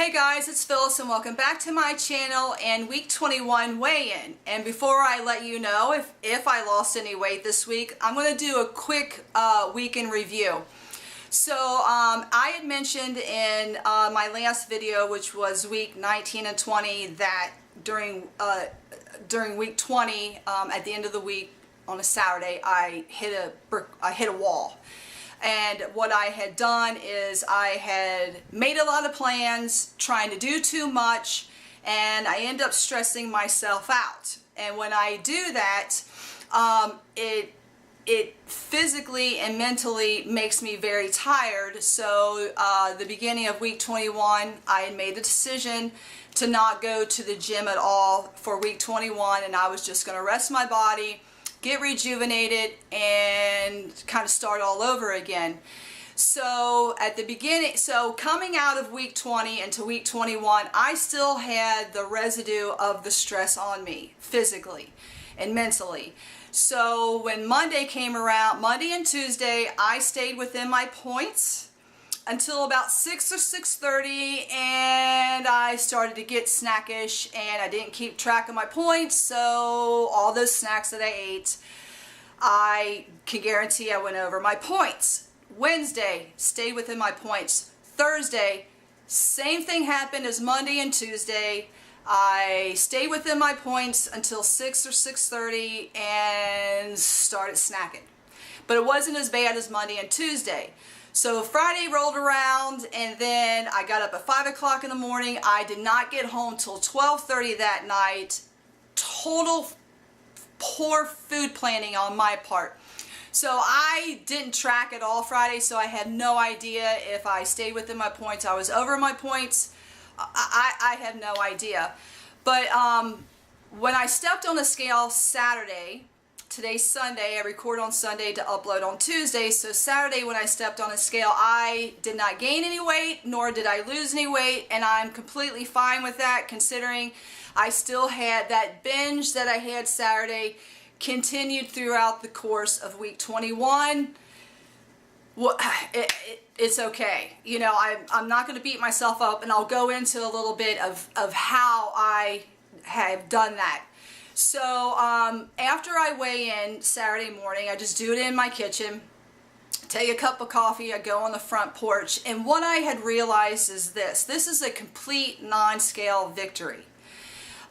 Hey guys, it's Phyllis and welcome back to my channel and week 21 weigh-in. And before I let you know if I lost any weight this week, I'm going to do a quick week in review. So I had mentioned in my last video, which was week 19 and 20, that during week 20, at the end of the week on a Saturday, I hit a wall. And what I had done is I had made a lot of plans, trying to do too much, and I end up stressing myself out. And when I do that, it physically and mentally makes me very tired. So the beginning of week 21, I had made the decision to not go to the gym at all for week 21, and I was just going to rest my body, get rejuvenated, and kind of start all over again. So at the beginning, coming out of week 20 into week 21, I still had the residue of the stress on me, physically and mentally. So when Monday came around, Monday and Tuesday, I stayed within my points until about 6 or 6:30, and I started to get snackish, and I didn't keep track of my points, so all those snacks that I ate, I can guarantee I went over my points. Wednesday, stayed within my points. Thursday, same thing happened as Monday and Tuesday. I stayed within my points until 6 or 6:30 and started snacking. But it wasn't as bad as Monday and Tuesday. So Friday rolled around, and then I got up at 5 o'clock in the morning. I did not get home till 12:30 that night. Total poor food planning on my part. So I didn't track at all Friday, so I had no idea if I stayed within my points. I was over my points. I have no idea. But when I stepped on the scale Saturday, today's Sunday, I record on Sunday to upload on Tuesday, so Saturday when I stepped on a scale, I did not gain any weight, nor did I lose any weight, and I'm completely fine with that, considering I still had that binge that I had Saturday, continued throughout the course of week 21. Well, it's okay. You know, I'm not going to beat myself up, and I'll go into a little bit of how I have done that. So after I weigh in Saturday morning, I just do it in my kitchen, take a cup of coffee, I go on the front porch, and what I had realized is this is a complete non-scale victory.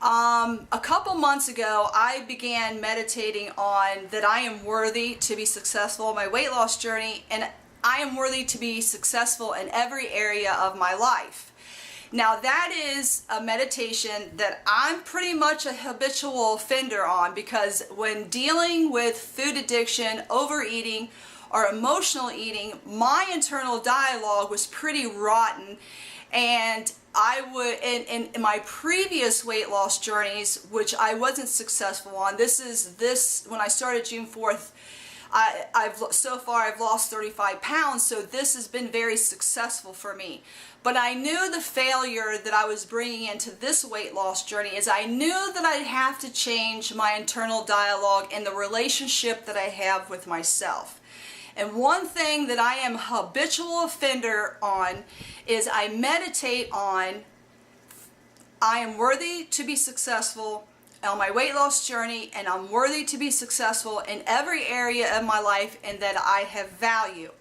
A couple months ago, I began meditating on that I am worthy to be successful in my weight loss journey, and I am worthy to be successful in every area of my life. Now that is a meditation that I'm pretty much a habitual offender on, because when dealing with food addiction, overeating, or emotional eating, my internal dialogue was pretty rotten. And I would, in my previous weight loss journeys, which I wasn't successful on, when I started June 4th, so far I've lost 35 pounds, so this has been very successful for me. But I knew the failure that I was bringing into this weight loss journey is I knew that I'd have to change my internal dialogue and the relationship that I have with myself. And one thing that I am a habitual offender on is I meditate on, I am worthy to be successful on my weight loss journey, and I'm worthy to be successful in every area of my life, and that I have value.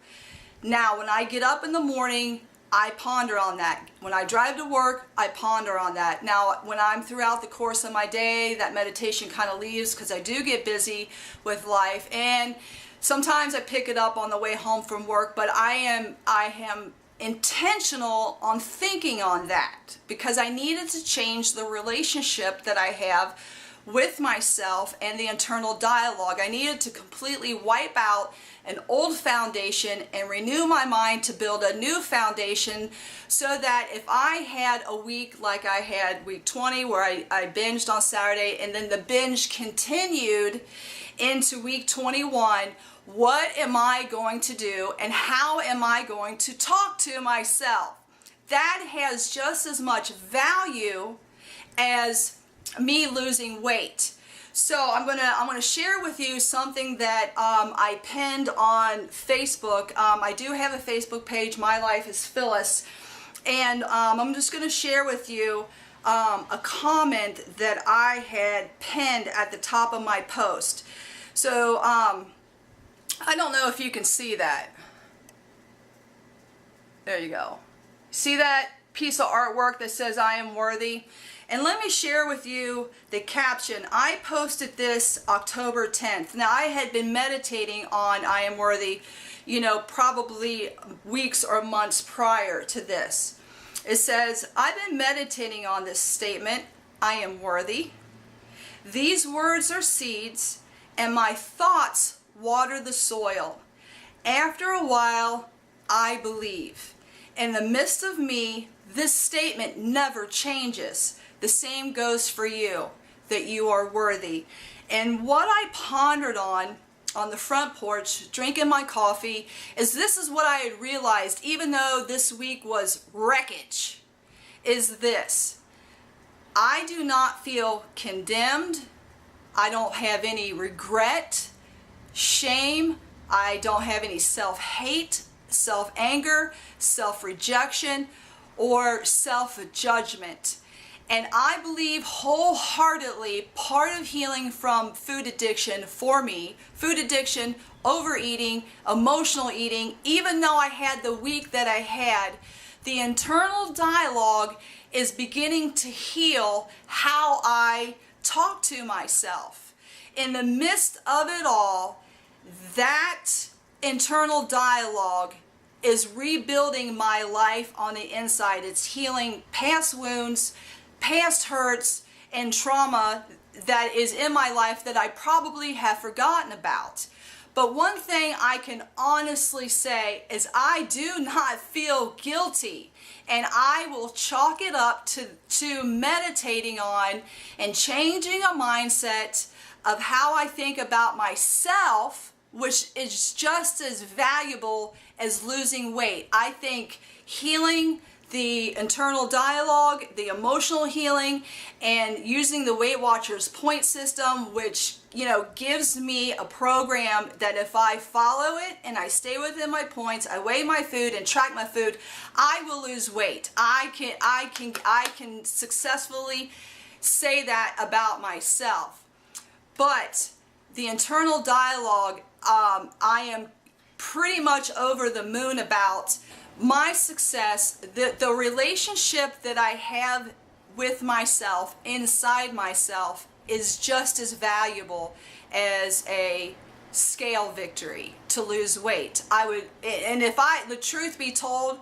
Now, when I get up in the morning, I ponder on that. When I drive to work, I ponder on that. Now, when I'm throughout the course of my day, that meditation kind of leaves, because I do get busy with life, and sometimes I pick it up on the way home from work, but I am intentional on thinking on that, because I needed to change the relationship that I have with myself and the internal dialogue. I needed to completely wipe out an old foundation and renew my mind to build a new foundation, so that if I had a week like I had week 20 where I binged on Saturday, and then the binge continued into week 21, what am I going to do, and how am I going to talk to myself? That has just as much value as me losing weight. So I'm gonna share with you something that I pinned on Facebook. I do have a Facebook page. My Life is Phyllis. And I'm just going to share with you a comment that I had pinned at the top of my post. So I don't know if you can see that. There you go. See that piece of artwork that says I am worthy? And let me share with you the caption. I posted this October 10th. Now, I had been meditating on I am worthy, you know, probably weeks or months prior to this. It says, I've been meditating on this statement, I am worthy. These words are seeds, and my thoughts water the soil. After a while, I believe. In the midst of me, this statement never changes. The same goes for you, that you are worthy. And what I pondered on the front porch, drinking my coffee, is this is what I had realized, even though this week was wreckage, is this. I do not feel condemned. I don't have any regret, shame. I don't have any self-hate, self-anger, self-rejection, or self-judgment. And I believe wholeheartedly part of healing from food addiction for me, food addiction, overeating, emotional eating, even though I had the week that I had, the internal dialogue is beginning to heal how I talk to myself. In the midst of it all, that internal dialogue is rebuilding my life on the inside. It's healing past wounds, past hurts, and trauma that is in my life that I probably have forgotten about. But one thing I can honestly say is I do not feel guilty, and I will chalk it up to meditating on and changing a mindset of how I think about myself, which is just as valuable as losing weight. I think healing the internal dialogue, the emotional healing, and using the Weight Watchers point system, which, you know, gives me a program that if I follow it and I stay within my points, I weigh my food and track my food, I will lose weight. I can successfully say that about myself. But the internal dialogue, I am pretty much over the moon about. My success, the relationship that I have with myself, inside myself, is just as valuable as a scale victory to lose weight. The truth be told,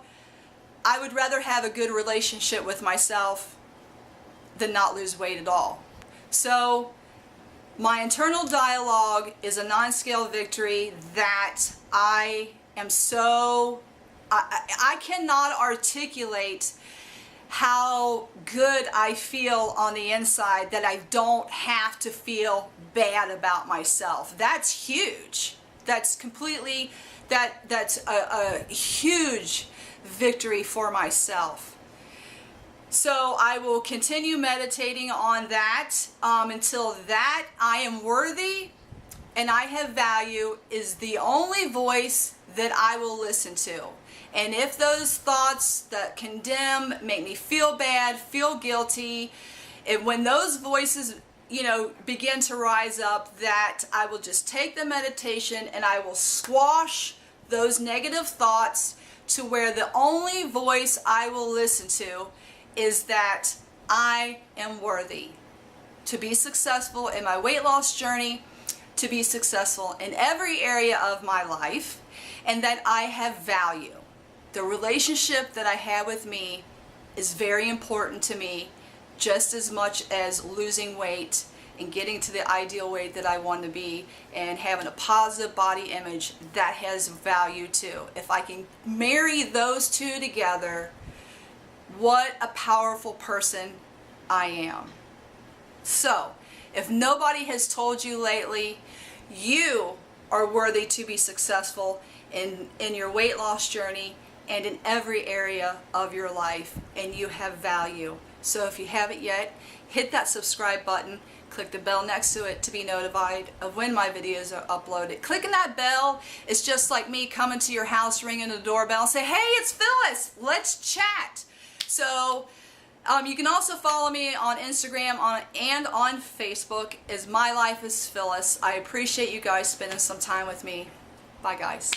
I would rather have a good relationship with myself than not lose weight at all. So my internal dialogue is a non-scale victory that I am so... I cannot articulate how good I feel on the inside that I don't have to feel bad about myself. That's huge. That's completely, that's a huge victory for myself. So I will continue meditating on that until that I am worthy and I have value is the only voice that I will listen to. And if those thoughts that condemn, make me feel bad, feel guilty, and when those voices, you know, begin to rise up, that I will just take the meditation and I will squash those negative thoughts to where the only voice I will listen to is that I am worthy to be successful in my weight loss journey, to be successful in every area of my life, and that I have value. The relationship that I have with me is very important to me, just as much as losing weight and getting to the ideal weight that I want to be and having a positive body image that has value too. If I can marry those two together, what a powerful person I am. So, if nobody has told you lately, you are worthy to be successful in your weight loss journey and in every area of your life, and you have value. So if you haven't yet, hit that subscribe button, click the bell next to it to be notified of when my videos are uploaded. Clicking that bell is just like me coming to your house, ringing the doorbell and say, hey, it's Phyllis, let's chat. So you can also follow me on Instagram and on Facebook as My Life is Phyllis. I appreciate you guys spending some time with me. Bye, guys.